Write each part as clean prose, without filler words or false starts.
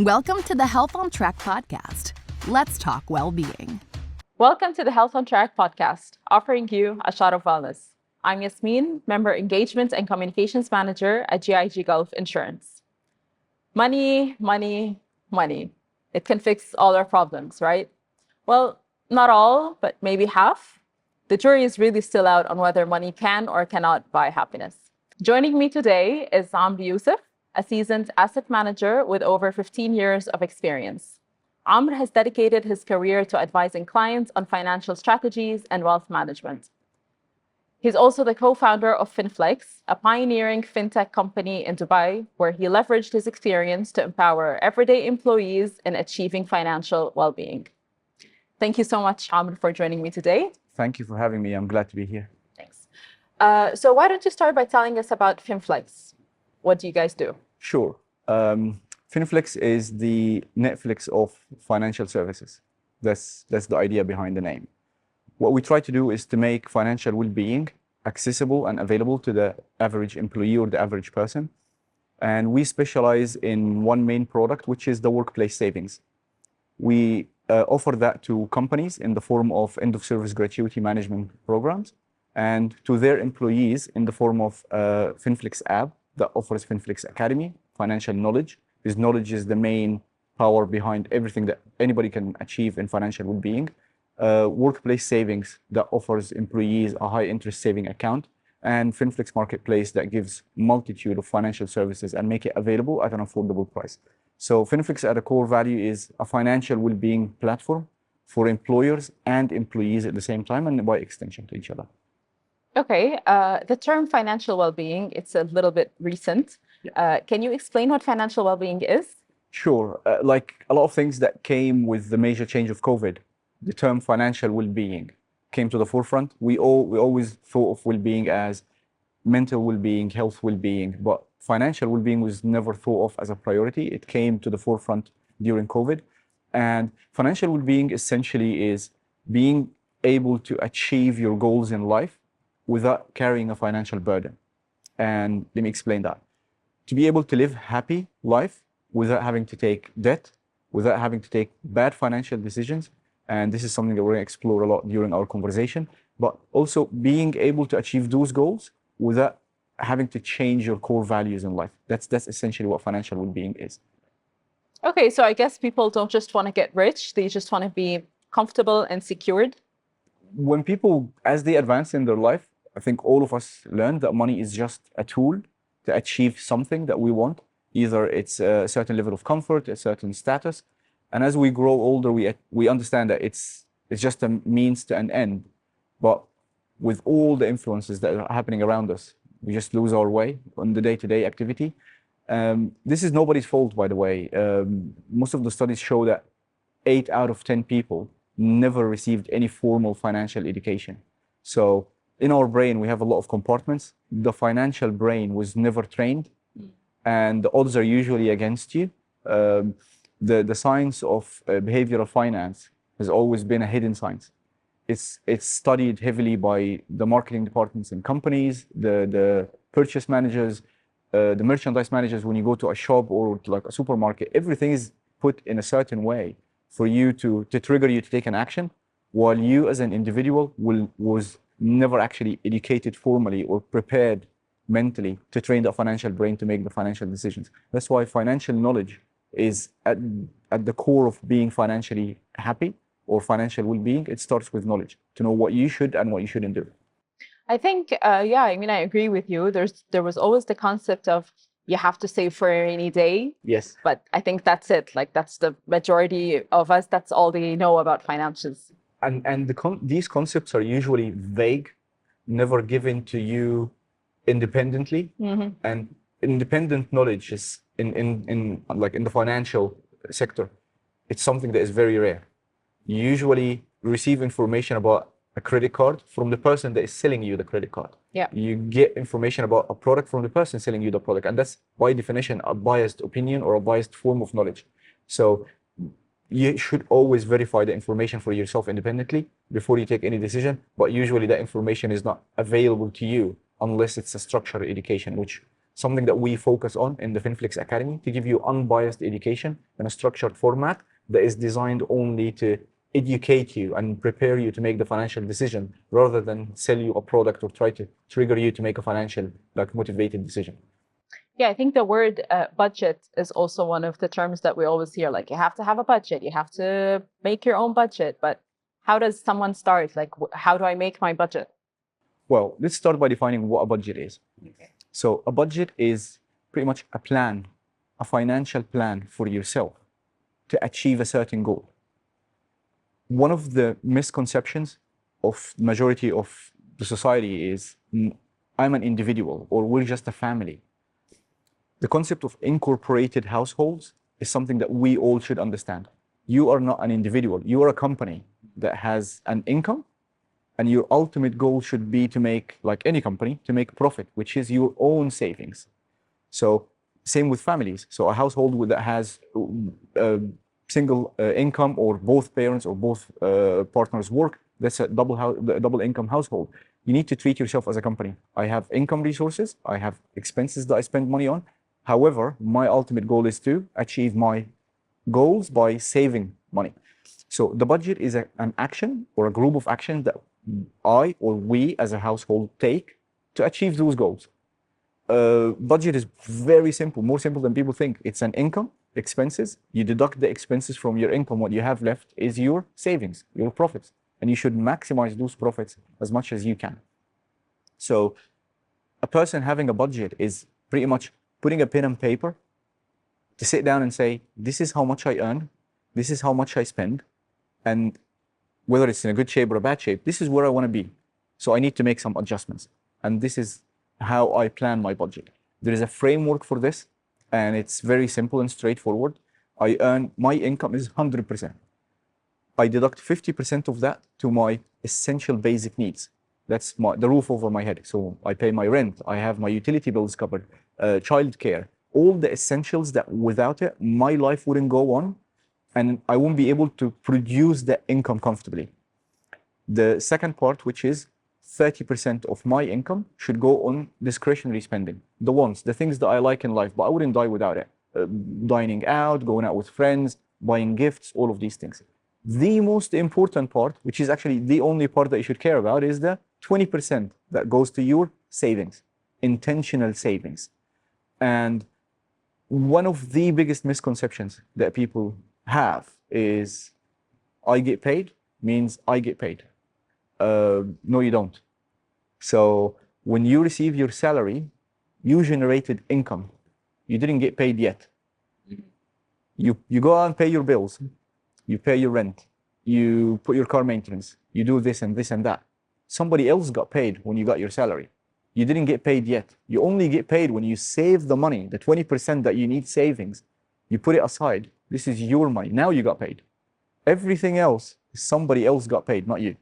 Welcome to the Health on Track podcast. Let's talk well-being. Welcome to the Health on Track podcast, offering you a shot of wellness. I'm Yasmin, Member Engagement and Communications Manager at GIG Gulf Insurance. Money, money, money. It can fix all our problems, right? Well, not all, but maybe half. The jury is really still out on whether money can or cannot buy happiness. Joining me today is Amr Yussif, a seasoned asset manager with over 15 years of experience. Amr has dedicated his career to advising clients on financial strategies and wealth management. He's also the co-founder of FinFlx, a pioneering fintech company in Dubai, where he leveraged his experience to empower everyday employees in achieving financial well-being. Thank you so much, Amr, for joining me today. Thank you for having me. I'm glad to be here. Thanks. So why don't you start by telling us about FinFlx? What do you guys do? Sure. FinFlx is the Netflix of financial services. That's the idea behind the name. What we try to do is to make financial well-being accessible and available to the average employee or the average person. And we specialize in one main product, which is the workplace savings. We offer that to companies in the form of end-of-service gratuity management programs and to their employees in the form of FinFlx app that offers FinFlx Academy, financial knowledge. This knowledge is the main power behind everything that anybody can achieve in financial well-being. Workplace savings that offers employees a high interest saving account, and FinFlx Marketplace that gives multitude of financial services and make it available at an affordable price. So FinFlx at a core value is a financial well-being platform for employers and employees at the same time and by extension to each other. Okay, the term financial well-being, it's a little bit recent. Yeah. Can you explain what financial well-being is? Sure. Like a lot of things that came with the major change of COVID, the term financial well-being came to the forefront. We always thought of well-being as mental well-being, health well-being, but financial well-being was never thought of as a priority. It came to the forefront during COVID. And financial well-being essentially is being able to achieve your goals in life without carrying a financial burden. And let me explain that. To be able to live happy life without having to take debt, without having to take bad financial decisions. And this is something that we're going to explore a lot during our conversation, but also being able to achieve those goals without having to change your core values in life. That's essentially what financial well-being is. Okay, so I guess people don't just want to get rich, they just want to be comfortable and secured. When people, as they advance in their life, I think all of us learn that money is just a tool to achieve something that we want. Either it's a certain level of comfort, a certain status. And as we grow older, we understand that it's just a means to an end. But with all the influences that are happening around us, we just lose our way on the day-to-day activity. This is nobody's fault, by the way. Most of the studies show that 8 out of 10 people never received any formal financial education. So in our brain, we have a lot of compartments. The financial brain was never trained, and the odds are usually against you. The science of behavioral finance has always been a hidden science. It's studied heavily by the marketing departments in companies, the purchase managers, the merchandise managers. When you go to a shop or to like a supermarket, everything is put in a certain way for you to trigger you to take an action, while you as an individual was never actually educated formally or prepared mentally to train the financial brain to make the financial decisions. That's why financial knowledge is at the core of being financially happy or financial well-being. It starts with knowledge, to know what you should and what you shouldn't do. I think, I agree with you. There was always the concept of you have to save for a rainy day. Yes. But I think that's it. Like that's the majority of us. That's all they know about finances. And these concepts are usually vague, never given to you independently. Mm-hmm. And independent knowledge is in the financial sector, it's something that is very rare. You usually receive information about a credit card from the person that is selling you the credit card. Yeah. You get information about a product from the person selling you the product, and that's by definition a biased opinion or a biased form of knowledge. So you should always verify the information for yourself independently before you take any decision, but usually that information is not available to you unless it's a structured education, which something that we focus on in the FinFlx Academy, to give you unbiased education in a structured format that is designed only to educate you and prepare you to make the financial decision rather than sell you a product or try to trigger you to make a financial, like, motivated decision. Yeah, I think the word budget is also one of the terms that we always hear. Like, you have to have a budget, you have to make your own budget. But how does someone start? Like, how do I make my budget? Well, let's start by defining what a budget is. Okay. So a budget is pretty much a plan, a financial plan for yourself to achieve a certain goal. One of the misconceptions of majority of the society is I'm an individual or we're just a family. The concept of incorporated households is something that we all should understand. You are not an individual. You are a company that has an income, and your ultimate goal should be to make, like any company, to make profit, which is your own savings. So same with families. So a household that has single income, or both parents or both partners work, that's a double income household. You need to treat yourself as a company. I have income resources, I have expenses that I spend money on. However, my ultimate goal is to achieve my goals by saving money. So the budget is an action or a group of actions that I or we as a household take to achieve those goals. Budget is very simple, more simple than people think. It's an income, expenses. You deduct the expenses from your income. What you have left is your savings, your profits. And you should maximize those profits as much as you can. So a person having a budget is pretty much putting a pen and paper to sit down and say, this is how much I earn, this is how much I spend, and whether it's in a good shape or a bad shape, this is where I want to be. So I need to make some adjustments. And this is how I plan my budget. There is a framework for this, and it's very simple and straightforward. My income is 100%. I deduct 50% of that to my essential basic needs. That's the roof over my head. So I pay my rent, I have my utility bills covered, childcare, all the essentials that without it, my life wouldn't go on, and I won't be able to produce the income comfortably. The second part, which is 30% of my income, should go on discretionary spending. The wants, the things that I like in life, but I wouldn't die without it. Dining out, going out with friends, buying gifts, all of these things. The most important part, which is actually the only part that you should care about, is the 20% that goes to your savings, intentional savings. And one of the biggest misconceptions that people have is, I get paid means I get paid. No, you don't. So when you receive your salary, you generated income. You didn't get paid yet. You go out and pay your bills. You pay your rent. You put your car maintenance. You do this and this and that. Somebody else got paid when you got your salary. You didn't get paid yet. You only get paid when you save the money, the 20% that you need savings. You put it aside. This is your money. Now you got paid. Everything else, somebody else got paid, not you.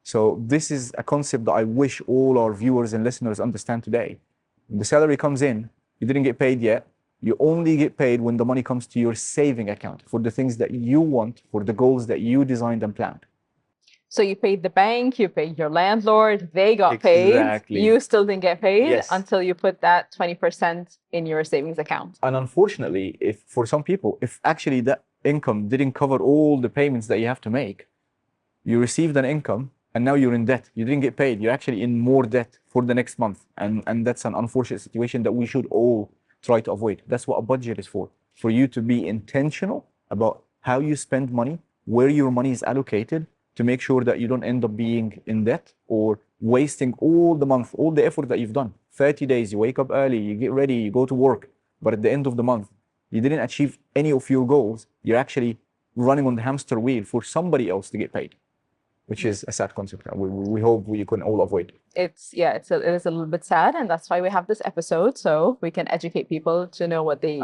So this is a concept that I wish all our viewers and listeners understand today. When the salary comes in, you didn't get paid yet. You only get paid when the money comes to your saving account for the things that you want, for the goals that you designed and planned. So you paid the bank, you paid your landlord, they got paid. You still didn't get paid until you put that 20% in your savings account. And unfortunately, if for some people, if actually that income didn't cover all the payments that you have to make, you received an income and now you're in debt. You didn't get paid. You're actually in more debt for the next month. And that's an unfortunate situation that we should all try to avoid. That's what a budget is for you to be intentional about how you spend money, where your money is allocated, to make sure that you don't end up being in debt or wasting all the month, all the effort that you've done. 30 days, you wake up early, you get ready, you go to work, but at the end of the month, you didn't achieve any of your goals. You're actually running on the hamster wheel for somebody else to get paid, which is a sad concept. We hope we can all avoid. It is a little bit sad, and that's why we have this episode, so we can educate people to know what they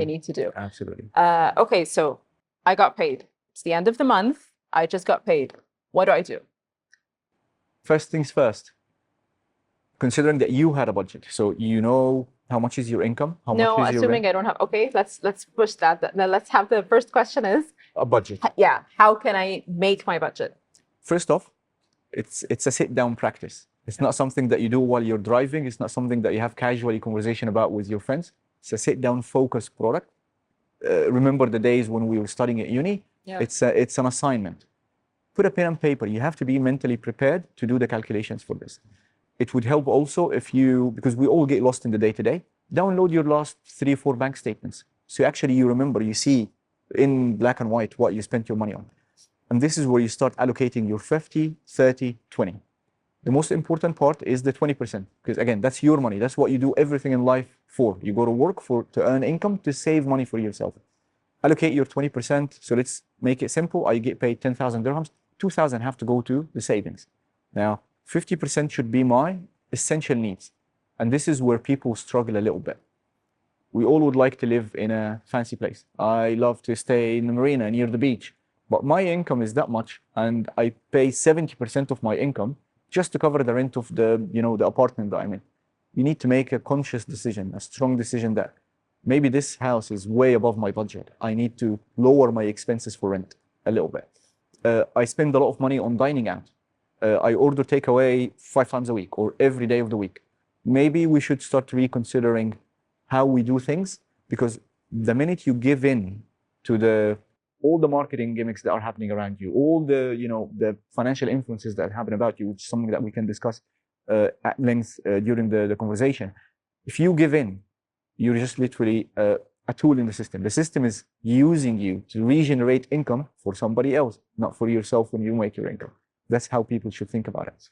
need to do. Absolutely. Okay, so I got paid. It's the end of the month. I just got paid. What do I do? First things first, considering that you had a budget, so you know how much is your income, how much is your assuming rent? I don't have. Okay, let's push that. Now let's have the first question is A budget. Yeah, how can I make my budget? First off, it's a sit-down practice. It's not something that you do while you're driving. It's not something that you have casually conversation about with your friends. It's a sit-down, focused product. Remember the days when we were studying at uni? Yeah. It's an assignment. Put a pen and paper. You have to be mentally prepared to do the calculations for this. It would help also if you, because we all get lost in the day-to-day, download your last 3 or 4 bank statements. So actually you remember, you see in black and white what you spent your money on. And this is where you start allocating your 50, 30, 20. The most important part is the 20%, because again, that's your money. That's what you do everything in life for. You go to work to earn income, to save money for yourself. Allocate your 20%. So let's make it simple. I get paid 10,000 dirhams. 2,000 have to go to the savings. Now, 50% should be my essential needs. And this is where people struggle a little bit. We all would like to live in a fancy place. I love to stay in the marina near the beach, but my income is that much, and I pay 70% of my income just to cover the rent of the apartment that I'm in. You need to make a conscious decision, a strong decision that maybe this house is way above my budget. I need to lower my expenses for rent a little bit. I spend a lot of money on dining out. I order takeaway 5 times a week or every day of the week. Maybe we should start reconsidering how we do things, because the minute you give in to all the marketing gimmicks that are happening around you, all the financial influences that happen about you, which is something that we can discuss at length during the conversation. If you give in, you're just literally a tool in the system. The system is using you to regenerate income for somebody else, not for yourself when you make your income. That's how people should think about it.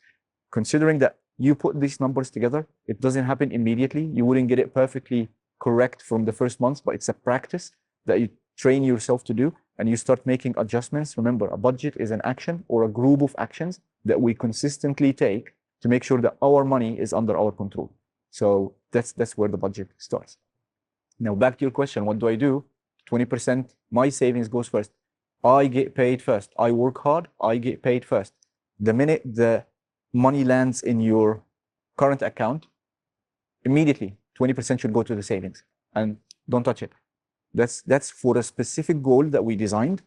Considering that you put these numbers together, it doesn't happen immediately. You wouldn't get it perfectly correct from the first month, but it's a practice that you train yourself to do, and you start making adjustments. Remember, a budget is an action or a group of actions that we consistently take to make sure that our money is under our control. So that's where the budget starts. Now, back to your question, what do I do? 20%, my savings goes first. I get paid first. I work hard, I get paid first. The minute the money lands in your current account, immediately 20% should go to the savings, and don't touch it. That's for a specific goal that we designed.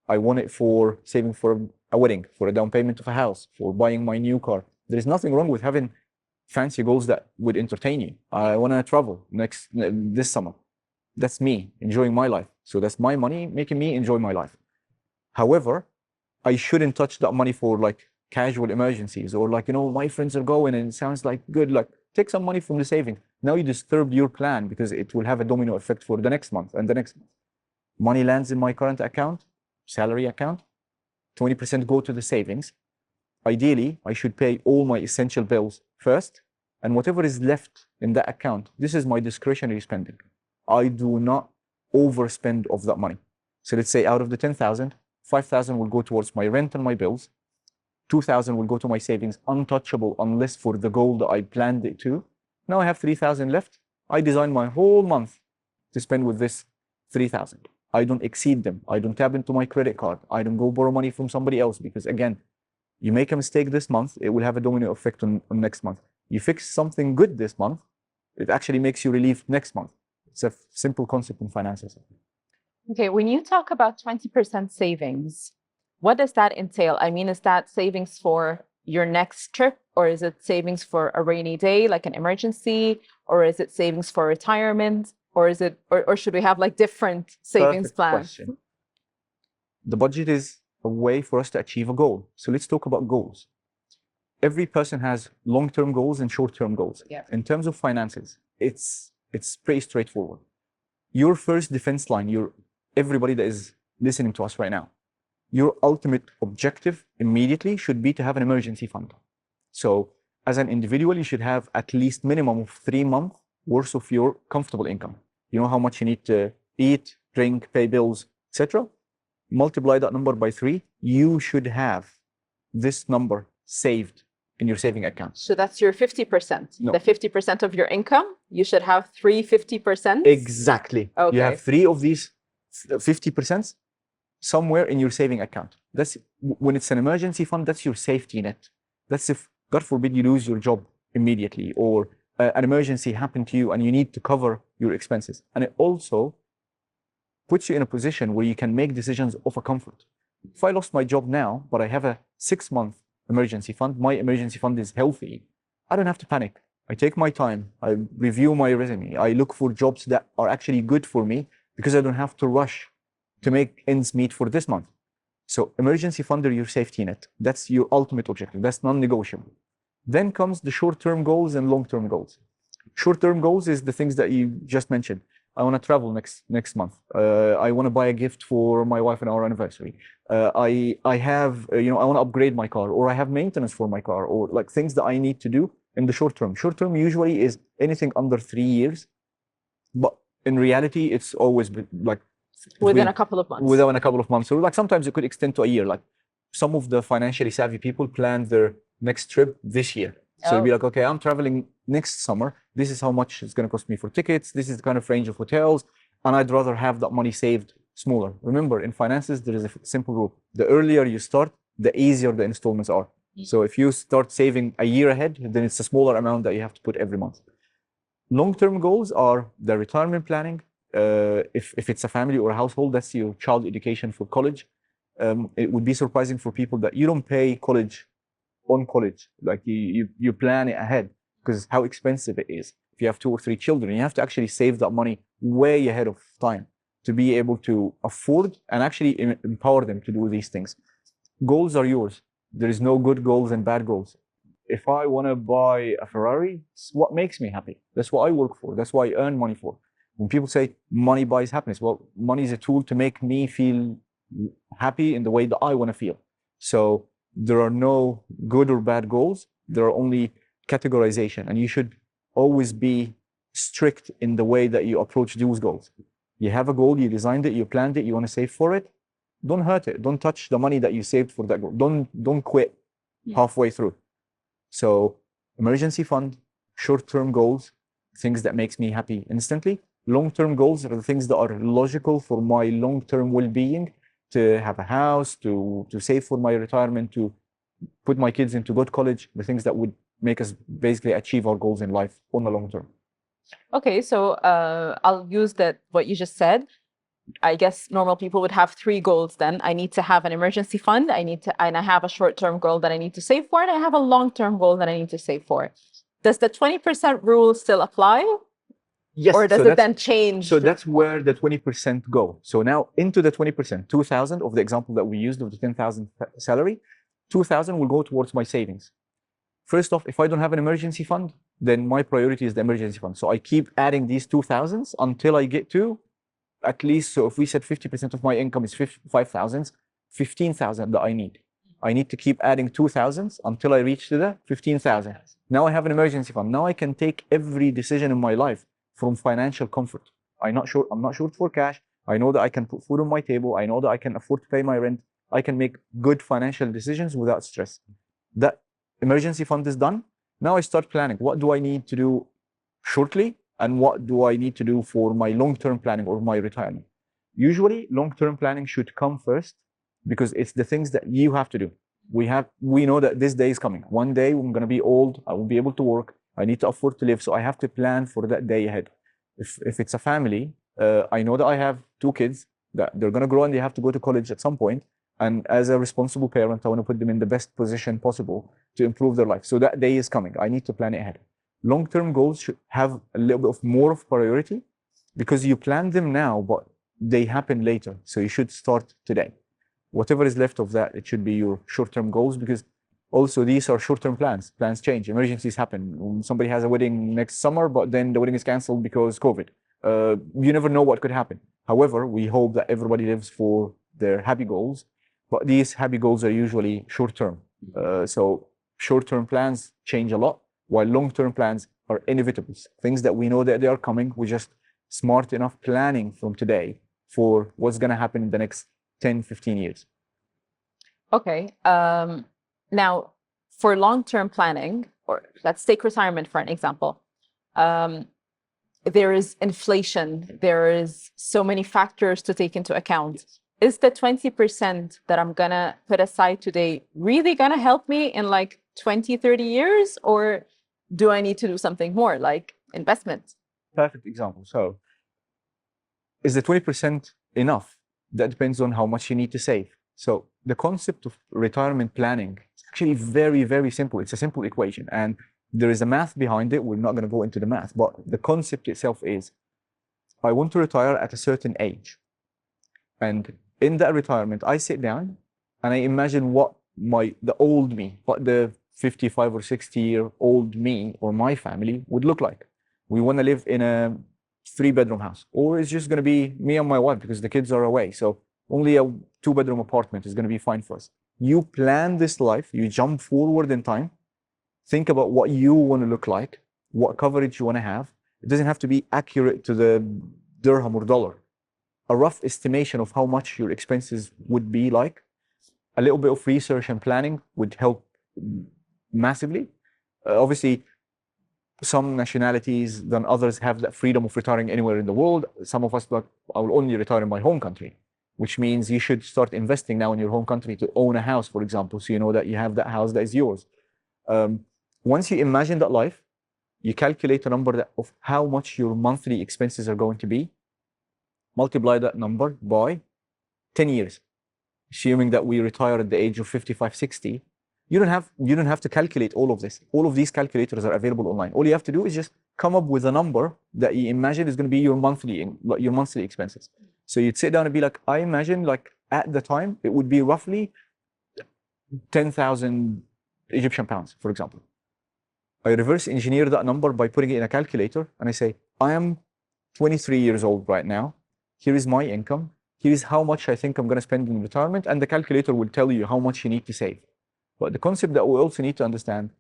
I want it for saving for a wedding, for a down payment of a house, for buying my new car. There is nothing wrong with having fancy goals that would entertain you. I want to travel this summer. That's me enjoying my life. So that's my money making me enjoy my life. However, I shouldn't touch that money for like casual emergencies, or like, my friends are going and it sounds like good. Like, take some money from the savings. Now you disturb your plan, because it will have a domino effect for the next month and the next month. Money lands in my current account, salary account, 20% go to the savings. Ideally, I should pay all my essential bills first, and whatever is left in that account, this is my discretionary spending. I do not overspend of that money. So let's say out of the 10,000, 5,000 will go towards my rent and my bills. 2,000 will go to my savings, untouchable unless for the goal that I planned it to. Now I have 3,000 left. I design my whole month to spend with this 3,000. I don't exceed them. I don't tap into my credit card. I don't go borrow money from somebody else, because again, you make a mistake this month, it will have a domino effect on next month. You fix something good this month, it actually makes you relieved next month. It's a simple concept in finances. Okay, when you talk about 20% savings, what does that entail? I mean, is that savings for your next trip, or is it savings for a rainy day, like an emergency, or is it savings for retirement, or is it, or should we have like different savings Perfect plans? question. The budget is a way for us to achieve a goal. So let's talk about goals. Every person has long-term goals and short-term goals. Yeah. In terms of finances, it's pretty straightforward. Your first defense line, everybody that is listening to us right now, your ultimate objective immediately should be to have an emergency fund. So as an individual, you should have at least minimum of 3 months worth of your comfortable income. You know how much you need to eat, drink, pay bills, etc. Multiply that number by 3. You should have this number saved in your saving account. So that's your 50%. No. The 50% of your income, you should have 50%. Exactly. Okay. You have 3 of these 50% somewhere in your saving account. That's when it's an emergency fund, that's your safety net. That's if, God forbid, you lose your job immediately, or an emergency happened to you and you need to cover your expenses. And it also puts you in a position where you can make decisions of a comfort. If I lost my job now, but I have a 6-month emergency fund, my emergency fund is healthy, I don't have to panic. I take my time, I review my resume, I look for jobs that are actually good for me because I don't have to rush to make ends meet for this month. So emergency fund are your safety net. That's your ultimate objective. That's non-negotiable. Then comes the short-term goals and long-term goals. Short-term goals is the things that you just mentioned. I want to travel next month. I want to buy a gift for my wife and our anniversary. I have I want to upgrade my car, or I have maintenance for my car, or like things that I need to do in the short term. Short term usually is anything under 3 years, but in reality, it's always like within a couple of months. Within a couple of months, or like sometimes it could extend to a year. Like some of the financially savvy people plan their next trip this year. So you'll be like, okay, I'm traveling next summer. This is how much it's going to cost me for tickets. This is the kind of range of hotels. And I'd rather have that money saved smaller. Remember, in finances, there is a simple rule. The earlier you start, the easier the installments are. So if you start saving a year ahead, then it's a smaller amount that you have to put every month. Long-term goals are the retirement planning. If it's a family or a household, that's your child education for college. It would be surprising for people that you don't pay college on college. Like you plan it ahead because how expensive it is. If you have 2 or 3 children, you have to actually save that money way ahead of time to be able to afford and actually empower them to do these things. Goals are yours. There is no good goals and bad goals. If I want to buy a Ferrari, it's what makes me happy. That's what I work for. That's what I earn money for. When people say money buys happiness, well, money is a tool to make me feel happy in the way that I want to feel. So there are no good or bad goals. There are only categorization, and you should always be strict in the way that you approach those goals. You have a goal, you designed it, you planned it, you want to save for it. Don't hurt it. Don't touch the money that you saved for that goal. Don't quit halfway through. So emergency fund, short-term goals, things that makes me happy instantly. Long-term goals are the things that are logical for my long-term well-being, to have a house, to save for my retirement, to put my kids into good college, the things that would make us basically achieve our goals in life on the long term. Okay, so I'll use what you just said. I guess normal people would have 3 goals then. I need to have an emergency fund, and I have a short-term goal that I need to save for, and I have a long-term goal that I need to save for. Does the 20% rule still apply? Yes. Or does it then change? So that's where the 20% go. So now into the 20%, 2,000 of the example that we used of the 10,000 salary, 2,000 will go towards my savings. First off, if I don't have an emergency fund, then my priority is the emergency fund. So I keep adding these 2,000s until I get to at least, so if we said 50% of my income is 5,000, 15,000 that I need. I need to keep adding 2,000s until I reach to the 15,000. Now I have an emergency fund. Now I can take every decision in my life from financial comfort. I'm not short for cash. I know that I can put food on my table. I know that I can afford to pay my rent. I can make good financial decisions without stress. That emergency fund is done. Now I start planning. What do I need to do shortly? And what do I need to do for my long-term planning or my retirement? Usually, long-term planning should come first because it's the things that you have to do. We know that this day is coming. One day I'm going to be old. I won't be able to work. I need to afford to live. So I have to plan for that day ahead. If it's a family, I know that I have 2 kids that they're going to grow and they have to go to college at some point. And as a responsible parent, I want to put them in the best position possible to improve their life. So that day is coming. I need to plan it ahead. Long-term goals should have a little bit of more of priority because you plan them now, but they happen later. So you should start today. Whatever is left of that, it should be your short-term goals, because also these are short-term plans. Plans change. Emergencies happen. Somebody has a wedding next summer, but then the wedding is canceled because COVID. You never know what could happen. However, we hope that everybody lives for their happy goals, but these happy goals are usually short-term. So short-term plans change a lot, while long-term plans are inevitable. Things that we know that they are coming. We're just smart enough planning from today for what's going to happen in the next 10, 15 years. Okay. Now, for long-term planning, or let's take retirement for an example, there is inflation. There is so many factors to take into account. Yes. Is the 20% that I'm going to put aside today really going to help me in like 20, 30 years? Or do I need to do something more, like investment? Perfect example. So is the 20% enough? That depends on how much you need to save. So the concept of retirement planning is actually very, very simple. It's a simple equation, and there is a math behind it. We're not going to go into the math, but the concept itself is, I want to retire at a certain age. And in that retirement, I sit down and I imagine what the old me, what the 55 or 60-year-old me or my family would look like. We want to live in a 3-bedroom house, or it's just going to be me and my wife because the kids are away. So only a 2-bedroom apartment is going to be fine for us. You plan this life, you jump forward in time, think about what you want to look like, what coverage you want to have. It doesn't have to be accurate to the dirham or dollar. A rough estimation of how much your expenses would be like. A little bit of research and planning would help massively. Obviously, some nationalities than others have that freedom of retiring anywhere in the world. Some of us, like, I will only retire in my home country, which means you should start investing now in your home country to own a house, for example, so you know that you have that house that is yours. Once you imagine that life, you calculate a number of how much your monthly expenses are going to be, multiply that number by 10 years, assuming that we retire at the age of 55, 60. You don't have to calculate all of this. All of these calculators are available online. All you have to do is just come up with a number that you imagine is going to be your monthly expenses. So you'd sit down and be like, I imagine, like, at the time it would be roughly 10,000 Egyptian pounds, for example. I reverse engineer that number by putting it in a calculator, and I say, I am 23 years old right now. Here is my income. Here is how much I think I'm going to spend in retirement, and the calculator will tell you how much you need to save. But the concept that we also need to understand,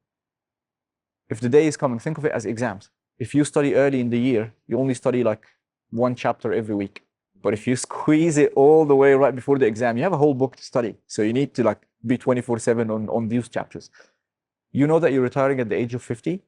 if the day is coming, think of it as exams. If you study early in the year, you only study like 1 chapter every week. But if you squeeze it all the way right before the exam, you have a whole book to study. So you need to, like, be 24/7 on these chapters. You know that you're retiring at the age of 50.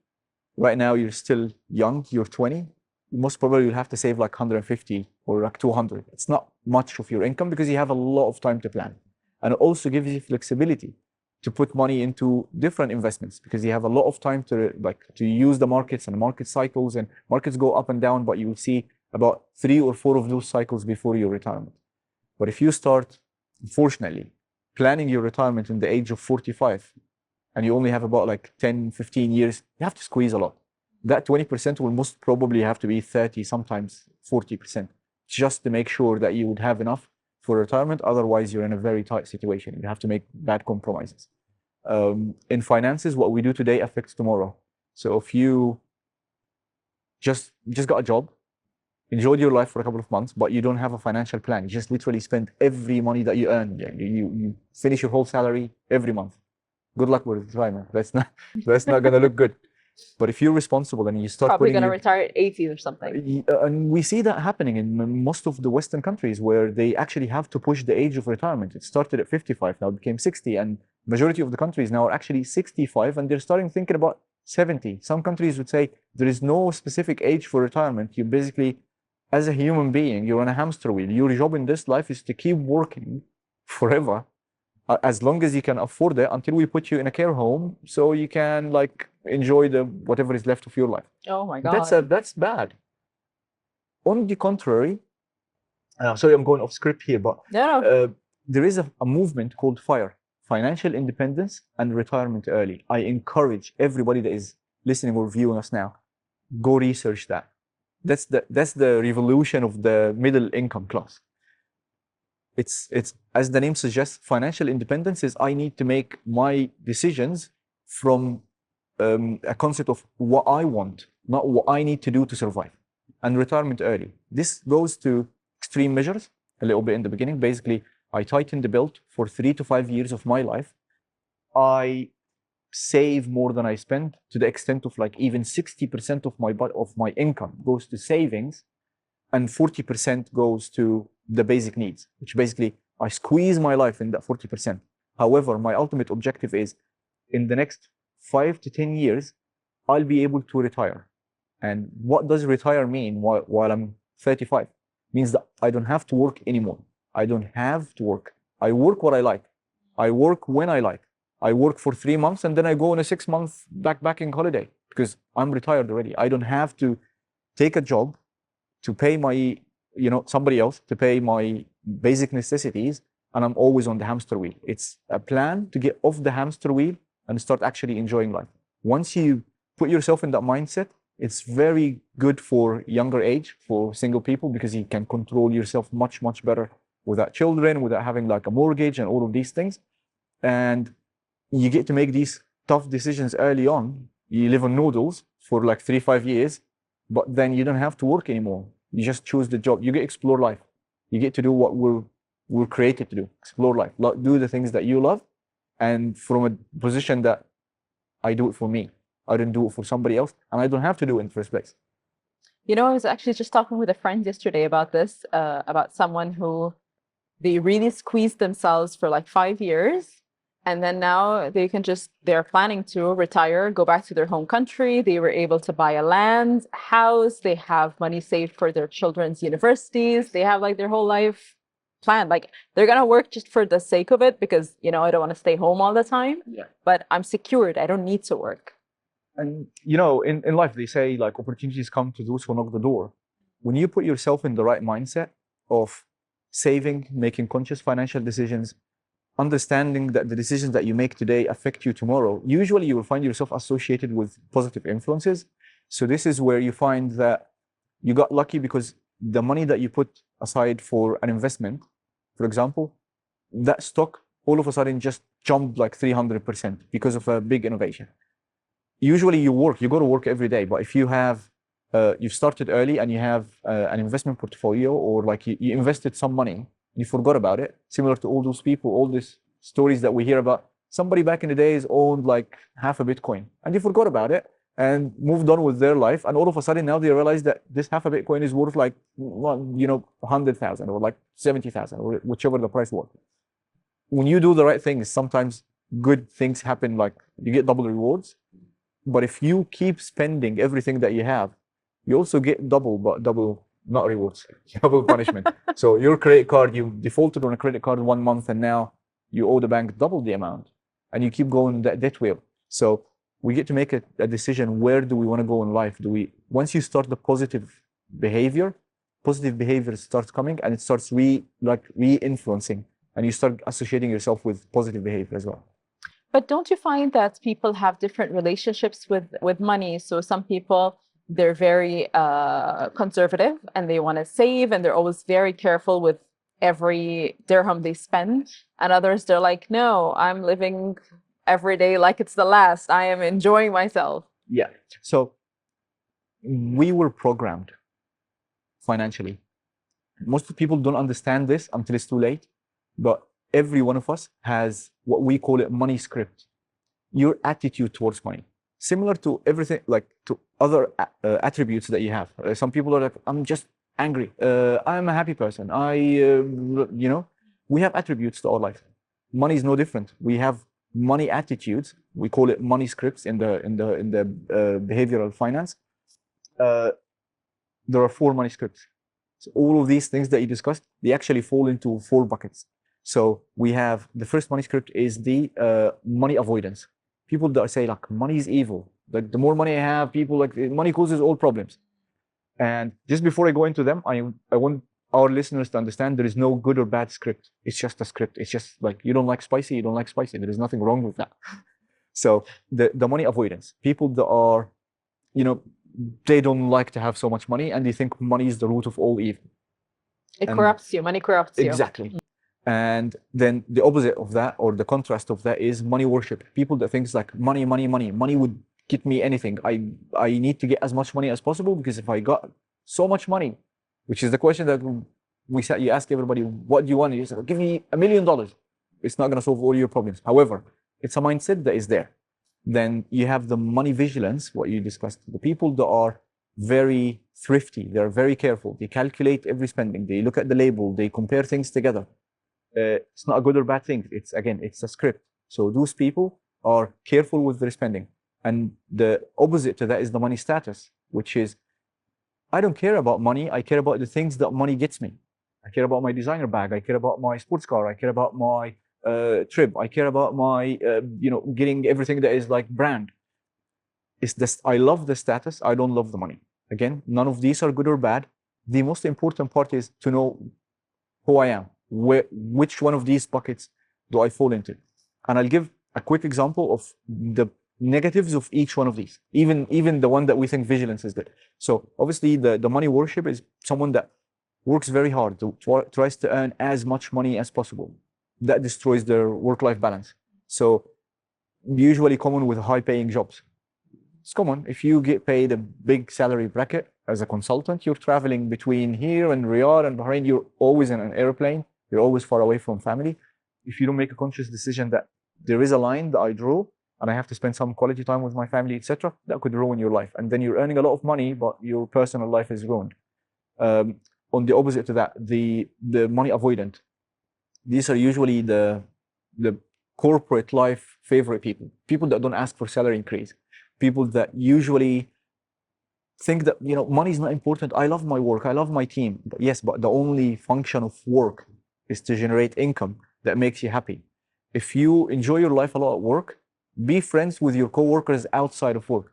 Right now, you're still young, you're 20. Most probably you'll have to save like 150 or like 200. It's not much of your income because you have a lot of time to plan. And it also gives you flexibility to put money into different investments because you have a lot of time to use the markets and market cycles, and markets go up and down, but you will see about 3 or 4 of those cycles before your retirement. But if you start, unfortunately, planning your retirement in the age of 45, and you only have about like 10, 15 years, you have to squeeze a lot. That 20% will most probably have to be 30, sometimes 40%, just to make sure that you would have enough for retirement. Otherwise, you're in a very tight situation. You have to make bad compromises. In finances, what we do today affects tomorrow. So if you just got a job, enjoyed your life for a couple of months, but you don't have a financial plan, you just literally spend every money that you earn. You finish your whole salary every month. Good luck with retirement. That's not going to look good. But if you're responsible and you start Probably going to retire at 80 or something. And we see that happening in most of the Western countries where they actually have to push the age of retirement. It started at 55, now it became 60, and majority of the countries now are actually 65, and they're starting thinking about 70. Some countries would say there is no specific age for retirement. You basically, as a human being, you're on a hamster wheel. Your job in this life is to keep working forever, as long as you can afford it, until we put you in a care home so you can, like, enjoy whatever is left of your life. Oh my God. That's bad. On the contrary, sorry, I'm going off script here, but there is a movement called FIRE, Financial Independence and Retirement Early. I encourage everybody that is listening or viewing us now, go research that. That's the revolution of the middle income class. It's as the name suggests, financial independence is I need to make my decisions from a concept of what I want, not what I need to do to survive. And retirement early. This goes to extreme measures a little bit in the beginning. Basically, I tighten the belt for 3 to 5 years of my life. I save more than I spend, to the extent of like even 60% of my income goes to savings, and 40% goes to the basic needs, which basically I squeeze my life in that 40%. However, my ultimate objective is in the next 5 to 10 years, I'll be able to retire. And what does retire mean while I'm 35? It means that I don't have to work anymore. I don't have to work. I work what I like. I work when I like. I work for 3 months and then I go on a 6-month backpacking holiday because I'm retired already. I don't have to take a job to pay my, somebody else to pay my basic necessities. and I'm always on the hamster wheel. It's a plan to get off the hamster wheel and start actually enjoying life. Once you put yourself in that mindset, it's very good for younger age, for single people, because you can control yourself much, much better without children, without having like a mortgage and all of these things. And you get to make these tough decisions early on. You live on noodles for like 3-5 years, but then you don't have to work anymore. You just choose the job. You get to explore life. You get to do what we're created to do, explore life, do the things that you love. And from a position that I do it for me, I didn't do it for somebody else, and I don't have to do it in the first place. You know, I was actually just talking with a friend yesterday about this, about someone who they really squeezed themselves for like 5 years. And then now they're planning to retire, go back to their home country. They were able to buy a land, house. They have money saved for their children's universities. They have like their whole life planned. Like they're going to work just for the sake of it because, you know, I don't want to stay home all the time, but I'm secured. I don't need to work. And, you know, in life, they say like opportunities come to those who knock the door. When you put yourself in the right mindset of saving, making conscious financial decisions, understanding that the decisions that you make today affect you tomorrow, usually you will find yourself associated with positive influences. So this is where you find that you got lucky because the money that you put aside for an investment, for example, that stock all of a sudden just jumped like 300% because of a big innovation. Usually you go to work every day, but if you have, you've started early and you have an investment portfolio, or like you invested some money, you forgot about it, similar to all those people, all these stories that we hear about. Somebody back in the days owned like half a Bitcoin and they forgot about it and moved on with their life. And all of a sudden now they realize that this half a Bitcoin is worth like, 100,000 or like 70,000 or whichever the price was. When you do the right things, sometimes good things happen, like you get double rewards. But if you keep spending everything that you have, you also get double, not rewards, double punishment. So your credit card, you defaulted on a credit card 1 month and now you owe the bank double the amount and you keep going that debt wheel. So we get to make a decision, where do we want to go in life? Once you start the positive behavior starts coming and it starts re-influencing, and you start associating yourself with positive behavior as well. But don't you find that people have different relationships with money? So some people, they're very conservative and they want to save and they're always very careful with every dirham they spend. And others, they're like, no, I'm living every day like it's the last. I am enjoying myself. Yeah. So we were programmed financially. Most people don't understand this until it's too late, but every one of us has what we call it money script. Your attitude towards money, similar to everything, like to other attributes that you have. Some people are like, I'm just angry. I'm a happy person. We have attributes to our life. Money is no different. We have money attitudes. We call it money scripts in the behavioral finance. There are 4 money scripts. So all of these things that you discussed, they actually fall into 4 buckets. So we have the first money script is the money avoidance. People that say like money is evil. Like the more money I have, people like money causes all problems. And just before I go into them, I want our listeners to understand there is no good or bad script. It's just a script. It's just like you don't like spicy, you don't like spicy. There is nothing wrong with that. So the money avoidance, people that are, they don't like to have so much money and they think money is the root of all evil. It corrupts you. Money corrupts you. Exactly. And then the opposite of that, or the contrast of that, is money worship. People that think like money would get me anything. I need to get as much money as possible, because if I got so much money, which is the question that you ask everybody, what do you want? You say, give me $1 million. It's not going to solve all your problems. However, it's a mindset that is there. Then you have the money vigilance, what you discussed. The people that are very thrifty, they're very careful. They calculate every spending. They look at the label. They compare things together. It's not a good or bad thing. It's a script. So those people are careful with their spending. And the opposite to that is the money status, which is, I don't care about money. I care about the things that money gets me. I care about my designer bag. I care about my sports car. I care about my trip. I care about my, getting everything that is like brand. It's this, I love the status. I don't love the money. Again, none of these are good or bad. The most important part is to know who I am. which one of these buckets do I fall into? And I'll give a quick example of the negatives of each one of these, even the one that we think vigilance is good. So obviously the money worship is someone that works very hard, tries to earn as much money as possible. That destroys their work-life balance. So usually common with high-paying jobs. It's common. If you get paid a big salary bracket as a consultant, you're traveling between here and Riyadh and Bahrain. You're always in an airplane. You're always far away from family. If you don't make a conscious decision that there is a line that I draw and I have to spend some quality time with my family, etc., that could ruin your life. And then you're earning a lot of money, but your personal life is ruined. On the opposite to that, the money avoidant. These are usually the corporate life favorite people that don't ask for salary increase, people that usually think that money is not important. I love my work, I love my team. But yes, but the only function of work is to generate income that makes you happy. If you enjoy your life a lot at work, be friends with your coworkers outside of work,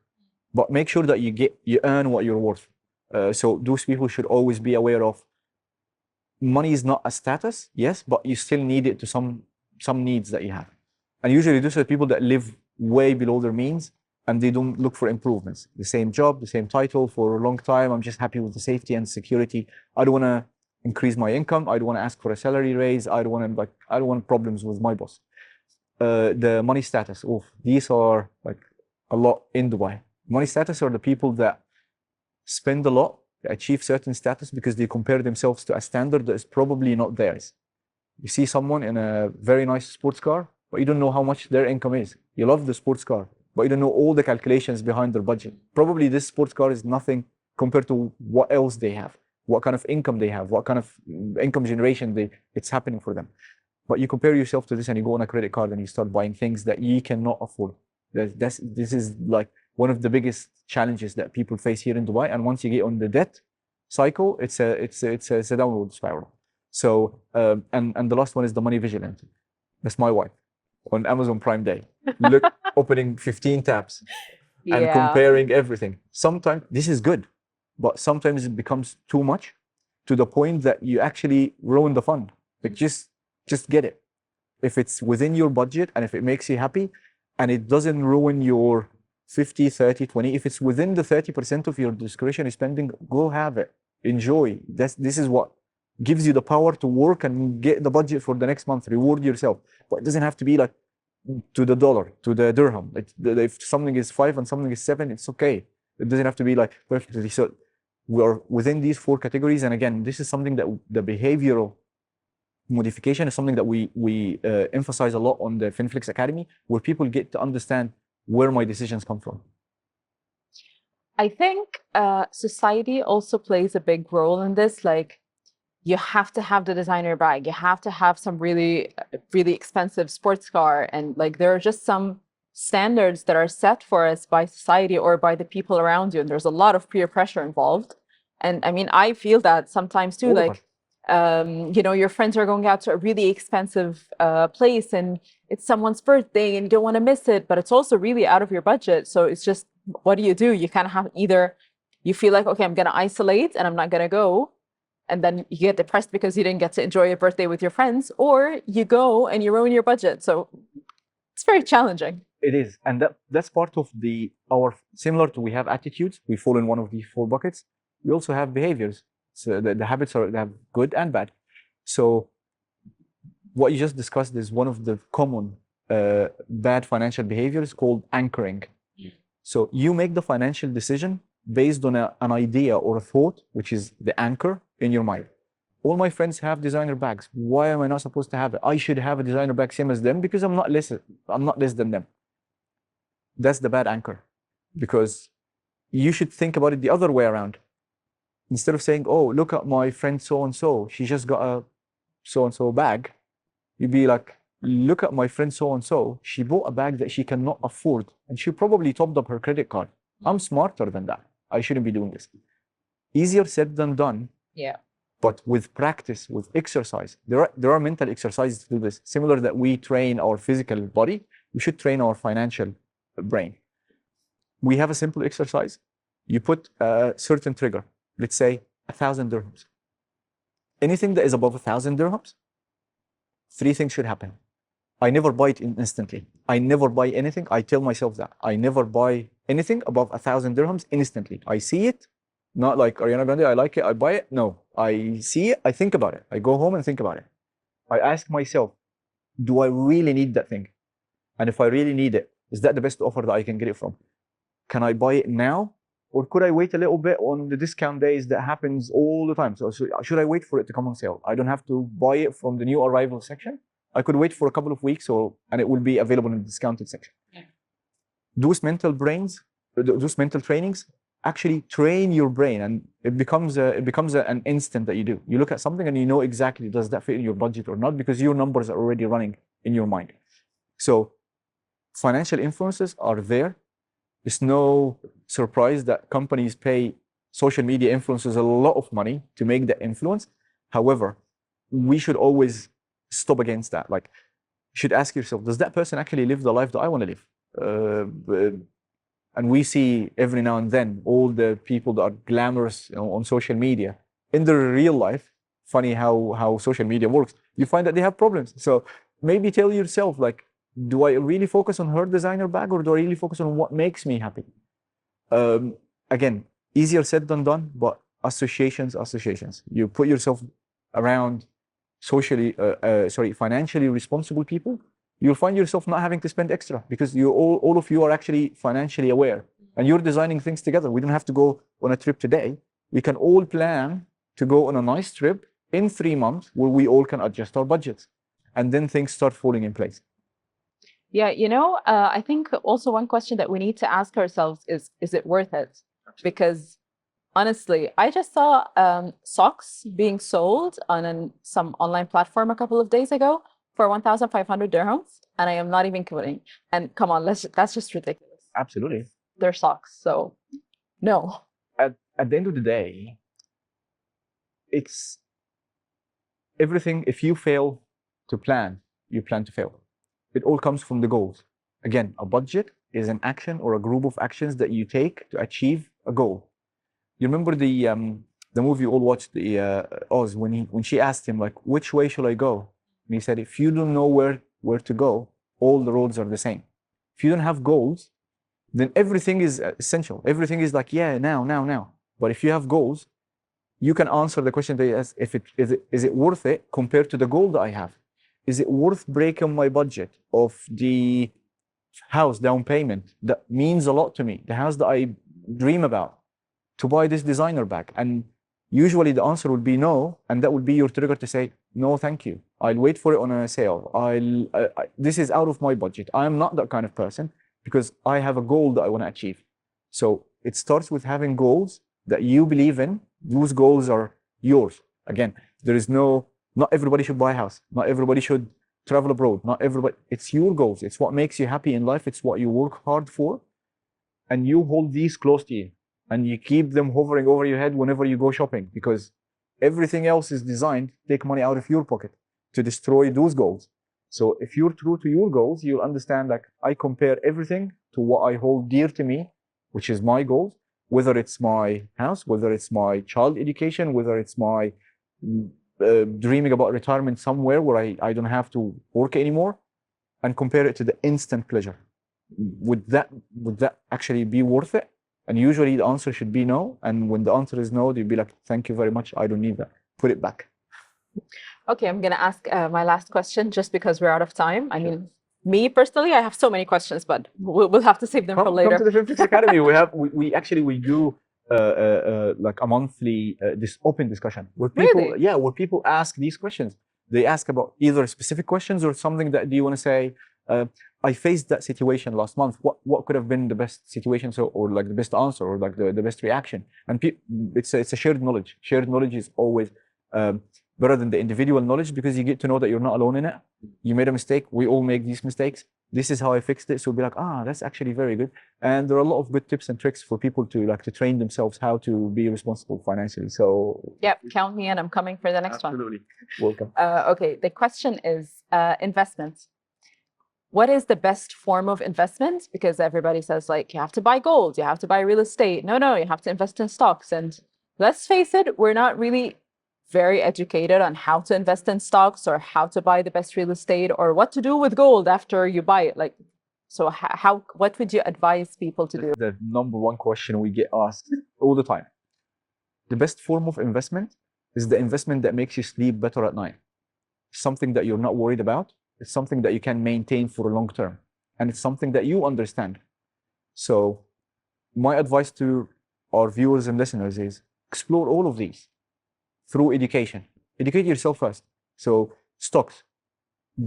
but make sure that you earn what you're worth. So those people should always be aware of money is not a status, yes, but you still need it to some needs that you have. And usually those are people that live way below their means and they don't look for improvements. The same job, the same title for a long time. I'm just happy with the safety and security. I don't want to increase my income. I don't want to ask for a salary raise. I don't want problems with my boss. The money status. These are like a lot in Dubai. Money status are the people that spend a lot, achieve certain status because they compare themselves to a standard that is probably not theirs. You see someone in a very nice sports car, but you don't know how much their income is. You love the sports car, but you don't know all the calculations behind their budget. Probably this sports car is nothing compared to what else they have, what kind of income they have, what kind of income generation it's happening for them. But you compare yourself to this and you go on a credit card and you start buying things that you cannot afford. This is like one of the biggest challenges that people face here in Dubai. And once you get on the debt cycle, it's a downward spiral. So and the last one is the money vigilant. That's my wife on Amazon Prime Day. Look, opening 15 tabs and comparing everything. Sometimes this is good, but sometimes it becomes too much to the point that you actually ruin the fun. Like just get it. If it's within your budget and if it makes you happy and it doesn't ruin your 50, 30, 20, if it's within the 30% of your discretionary spending, go have it. Enjoy. This is what gives you the power to work and get the budget for the next month. Reward yourself. But it doesn't have to be like to the dollar, to the dirham. If something is 5 and something is 7, it's okay. It doesn't have to be like perfectly. So we're within these 4 categories. And again, this is something that the behavioral modification is something that we emphasize a lot on the FinFlx Academy, where people get to understand where my decisions come from. I think society also plays a big role in this. Like, you have to have the designer bag, you have to have some really, really expensive sports car. And like, there are just some standards that are set for us by society or by the people around you. And there's a lot of peer pressure involved. And I mean, I feel that sometimes too, like, your friends are going out to a really expensive place and it's someone's birthday and you don't want to miss it, but it's also really out of your budget. So it's just, what do? You kind of have either you feel like, okay, I'm going to isolate and I'm not going to go. And then you get depressed because you didn't get to enjoy your birthday with your friends, or you go and you ruin your budget. So it's very challenging. It is. And that's part of our similar to, we have attitudes. We fall in one of these 4 buckets. We also have behaviors. So the habits they have good and bad. So what you just discussed is one of the common bad financial behaviors called anchoring. So you make the financial decision based on an idea or a thought, which is the anchor in your mind. All my friends have designer bags. Why am I not supposed to have it? I should have a designer bag same as them because I'm not less than them. That's the bad anchor, because you should think about it the other way around. Instead of saying, oh, look at my friend so-and-so, she just got a so-and-so bag, you'd be like, look at my friend so-and-so, she bought a bag that she cannot afford, and she probably topped up her credit card. I'm smarter than that. I shouldn't be doing this. Easier said than done. Yeah. But with practice, with exercise, there are mental exercises to do this. Similar that we train our physical body, we should train our financial brain. We have a simple exercise. You put a certain trigger. Let's say 1,000 dirhams. Anything that is above 1,000 dirhams, three things should happen. I never buy it instantly. I never buy anything. I tell myself that. I never buy anything above 1,000 dirhams instantly. I see it, not like Ariana Grande, I like it, I buy it. No, I see it, I think about it. I go home and think about it. I ask myself, do I really need that thing? And if I really need it, is that the best offer that I can get it from? Can I buy it now? Or could I wait a little bit on the discount days that happens all the time? So should I wait for it to come on sale? I don't have to buy it from the new arrival section. I could wait for a couple of weeks and it will be available in the discounted section. Yeah. Those mental trainings actually train your brain, and it becomes an instant that you do. You look at something and you know exactly, does that fit in your budget or not, because your numbers are already running in your mind. So financial influences are there. It's no surprise that companies pay social media influencers a lot of money to make that influence. However, we should always stop against that. Like, you should ask yourself, does that person actually live the life that I want to live? And we see every now and then all the people that are glamorous, on social media. In their real life, funny how social media works, you find that they have problems. So maybe tell yourself, like, do I really focus on her designer bag, or do I really focus on what makes me happy? Again, easier said than done, but associations. You put yourself around financially responsible people, you'll find yourself not having to spend extra, because all of you are actually financially aware, and you're designing things together. We don't have to go on a trip today. We can all plan to go on a nice trip in 3 months where we all can adjust our budgets, and then things start falling in place. Yeah, I think also one question that we need to ask ourselves is it worth it? Because honestly, I just saw socks being sold on some online platform a couple of days ago for 1,500 dirhams, and I am not even kidding. And come on, that's just ridiculous. Absolutely. They're socks, so no. At the end of the day, it's everything. If you fail to plan, you plan to fail. It all comes from the goals. Again, a budget is an action or a group of actions that you take to achieve a goal. You remember the movie you all watched, the Oz, when she asked him, like, which way should I go? And he said, if you don't know where to go, all the roads are the same. If you don't have goals, then everything is essential. Everything is like, yeah, now. But if you have goals, you can answer the question as if is it worth it compared to the goal that I have? Is it worth breaking my budget of the house down payment that means a lot to me, the house that I dream about, to buy this designer bag? And usually the answer would be no, and that would be your trigger to say, no, thank you. I'll wait for it on a sale. This is out of my budget. I'm not that kind of person, because I have a goal that I want to achieve. So it starts with having goals that you believe in. Those goals are yours. Again, not everybody should buy a house. Not everybody should travel abroad. It's your goals. It's what makes you happy in life. It's what you work hard for. And you hold these close to you, and you keep them hovering over your head whenever you go shopping, because everything else is designed to take money out of your pocket to destroy those goals. So if you're true to your goals, you'll understand, like, I compare everything to what I hold dear to me, which is my goals, whether it's my house, whether it's my child education, whether it's my dreaming about retirement somewhere where I don't have to work anymore, and compare it to the instant pleasure. Would that actually be worth it? And usually the answer should be no. And when the answer is no, you'd be like, thank you very much, I don't need that. Put it back. Okay, I'm going to ask my last question just because we're out of time. I mean, me personally, I have so many questions, but we'll have to save them for later. Come to the FinFlx Academy. We do like a monthly this open discussion where people ask these questions. They ask about either specific questions or something that do you want to say, I faced that situation last month. What could have been the best situation, or like the best answer, or like the best reaction? And it's a shared knowledge. Shared knowledge is always better than the individual knowledge, because you get to know that you're not alone in it. You made a mistake. We all make these mistakes. This is how I fixed it. So we'll be like, that's actually very good. And there are a lot of good tips and tricks for people to train themselves how to be responsible financially. So yep, count me in. I'm coming for the next one. Absolutely. Welcome. Okay, the question is investments. What is the best form of investment? Because everybody says, like, you have to buy gold, you have to buy real estate. No, you have to invest in stocks. And let's face it, we're not really very educated on how to invest in stocks or how to buy the best real estate or what to do with gold after you buy it. Like, so what would you advise people to do? The number one question we get asked all the time. The best form of investment is the investment that makes you sleep better at night. Something that you're not worried about. It's something that you can maintain for a long term. And it's something that you understand. So my advice to our viewers and listeners is explore all of these through education. Educate yourself first. So stocks.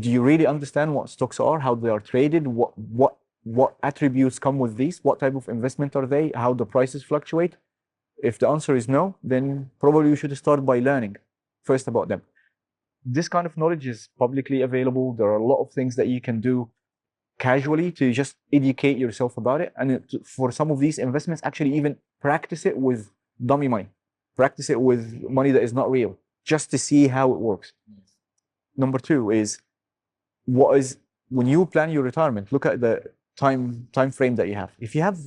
Do you really understand what stocks are, how they are traded, what attributes come with these, what type of investment are they, how the prices fluctuate? If the answer is no, then probably you should start by learning first about them. This kind of knowledge is publicly available. There are a lot of things that you can do casually to just educate yourself about it. And for some of these investments, actually even practice it with dummy money. Practice it with money that is not real, just to see how it works. Number two is, when you plan your retirement, look at the time frame that you have. If you have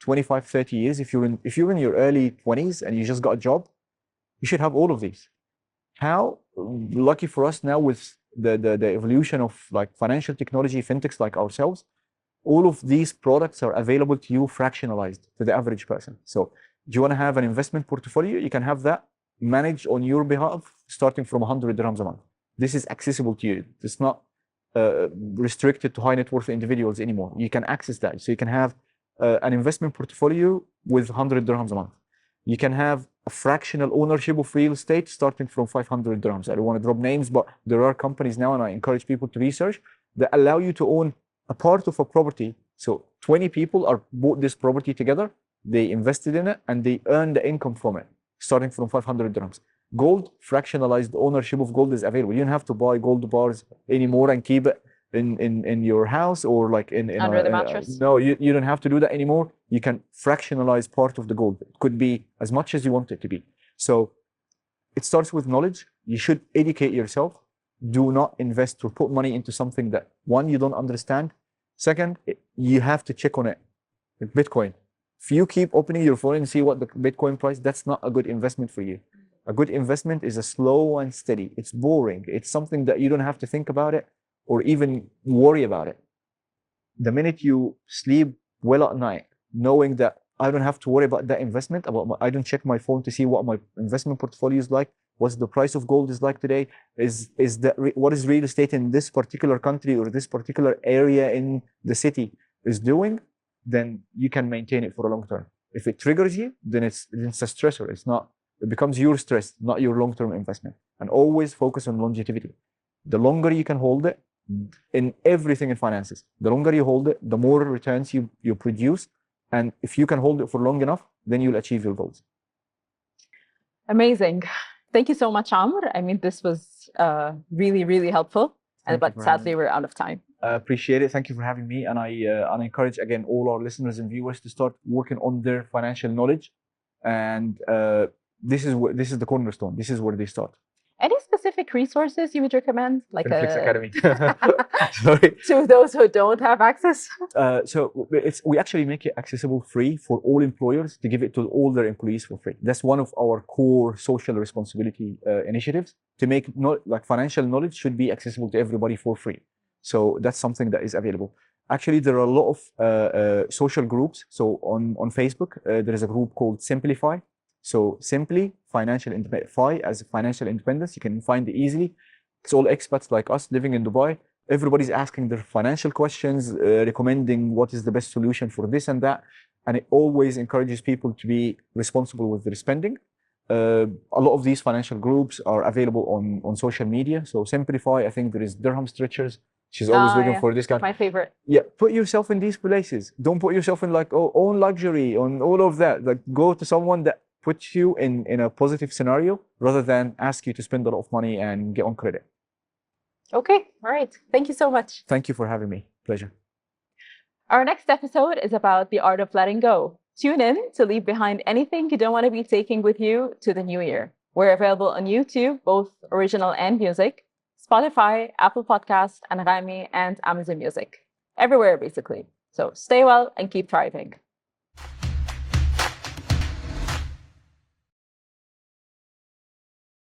25, 30 years, if you're in your early 20s and you just got a job, you should have all of these. How lucky for us now with the evolution of like financial technology, fintechs like ourselves, all of these products are available to you fractionalized to the average person. So do you want to have an investment portfolio? You can have that managed on your behalf starting from 100 dirhams a month. This is accessible to you. It's not restricted to high net worth individuals anymore. You can access that. So you can have an investment portfolio with 100 dirhams a month. You can have a fractional ownership of real estate starting from 500 dirhams. I don't want to drop names, but there are companies now, and I encourage people to research, that allow you to own a part of a property. So 20 people are bought this property together, they invested in it, and they earn the income from it, starting from 500 dirhams. Gold, fractionalized ownership of gold is available. You don't have to buy gold bars anymore and keep it in your house or like under the mattress. No, you don't have to do that anymore. You can fractionalize part of the gold. It could be as much as you want it to be. So it starts with knowledge. You should educate yourself. Do not invest or put money into something that, one, you don't understand. Second, you have to check on it. Bitcoin. If you keep opening your phone and see what the Bitcoin price, that's not a good investment for you. A good investment is a slow and steady. It's boring. It's something that you don't have to think about it or even worry about it. The minute you sleep well at night, knowing that I don't have to worry about that investment, I don't check my phone to see what my investment portfolio is like, what's the price of gold is like today, what is real estate in this particular country or this particular area in the city is doing, then you can maintain it for a long term. If it triggers you, then it's a stressor. It becomes your stress, not your long-term investment. And always focus on longevity. The longer you can hold it, in everything in finances, the longer you hold it, the more returns you produce. And if you can hold it for long enough, then you'll achieve your goals. Amazing. Thank you so much, Amr. I mean, this was really, really helpful. But sadly, we're out of time. I appreciate it. Thank you for having me. And I encourage, again, all our listeners and viewers to start working on their financial knowledge. And this is the cornerstone. This is where they start. Any specific resources you would recommend? Like FinFlx Academy. Sorry. To those who don't have access? So we actually make it accessible free for all employers to give it to all their employees for free. That's one of our core social responsibility initiatives, to make financial knowledge should be accessible to everybody for free. So that's something that is available. Actually, there are a lot of social groups. So on Facebook, there is a group called Simplify. So simply financial independence, as financial independence, you can find it easily. It's all expats like us living in Dubai. Everybody's asking their financial questions, recommending what is the best solution for this and that. And it always encourages people to be responsible with their spending. A lot of these financial groups are available on social media. So Simplify, I think there is Dirham Stretchers. She's always looking for this kind. My favorite. Yeah, put yourself in these places. Don't put yourself in own luxury, on all of that. Like, go to someone that puts you in a positive scenario rather than ask you to spend a lot of money and get on credit. Okay, all right. Thank you so much. Thank you for having me. Pleasure. Our next episode is about the art of letting go. Tune in to leave behind anything you don't want to be taking with you to the new year. We're available on YouTube, both original and music, Spotify, Apple Podcasts, Anghami, and Amazon Music. Everywhere, basically. So stay well and keep thriving.